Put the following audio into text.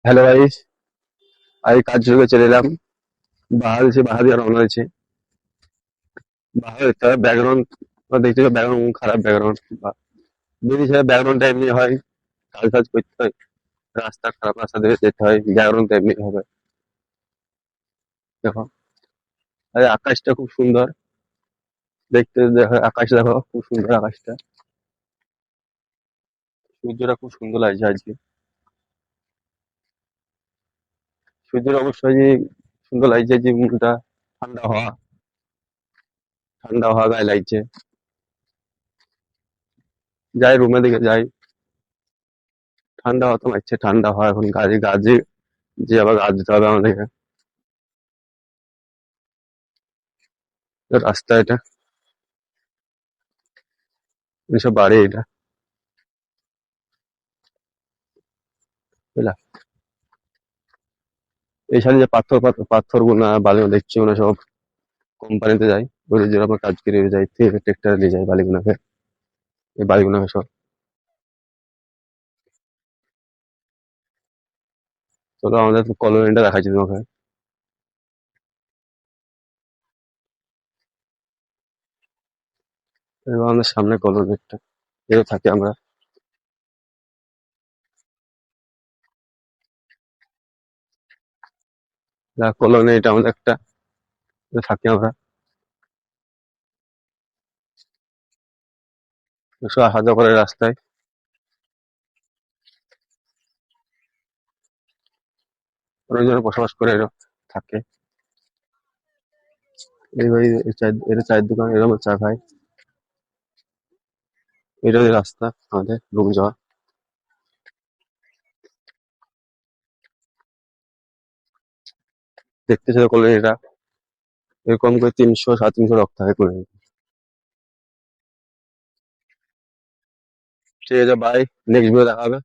Hello guys, আমি কাজ থেকে চলে এলাম। বাহার দিয়ে রওনা হয়েছে। বাহার তার ব্যাকগ্রাউন্ড দেখতে ব্যাকগ্রাউন্ড খারাপ ব্যাকগ্রাউন্ড বেরিয়েছে। ব্যাকগ্রাউন্ডটা এমনি হয়, কাজ ফাজ করতে হয়, রাস্তা খারাপ, রাস্তা দিয়ে যেতে হয়, ব্যাকগ্রাউন্ডটা এমনি হবে। দেখো, আরে আকাশটা খুব সুন্দর দেখতে, দেখো আকাশ, দেখো খুব সুন্দর আকাশটা, সূর্যটা খুব সুন্দর লাগছে আজকে। সূর্যটা অবশ্যই যে সুন্দর লাগছে, যে মুখটা ঠান্ডা হওয়া, ঠান্ডা হওয়া গায়ে লাগছে। যাই রুমে দিকে যাই, ঠান্ডা হওয়া তো লাগছে, ঠান্ডা হওয়া এখন গাছে গাছে যে আবার গাছ দিতে হবে আমাদেরকে। রাস্তা এটা, এসব বাড়ি এটা, বুঝলা? এইখানে যে পাথর পাথর পাথর গুনা বালি দেখছি, ওনা সব কোম্পানিতে যায়, ওদের যে আমরা কাজ করে যাই, ট্রেক্টর নিয়ে যায় বালিগুনাকে, এই বালিগুনাকে সব। চলো আমাদের কলোনিটা দেখাচ্ছি তোমাকে। এবার আমাদের সামনে কলোনিটা, এও থাকি আমরা। কলোনি এটা আমাদের একটা, এ থাকি আমরা। সব আসা যাওয়া করে রাস্তায়, অনেকজন বসবাস করে এরা থাকে। এই বাড়ি, এটা চায়ের দোকান, এরকম চা খায়। এটা যে রাস্তা আমাদের রুম যাওয়া, দেখতেছে কলোনিটা, এরকম করে 300 350 রক্ত থাকে কলোনি। ঠিক আছে, বাই, নেক্সট ভিডিও দেখা হবে।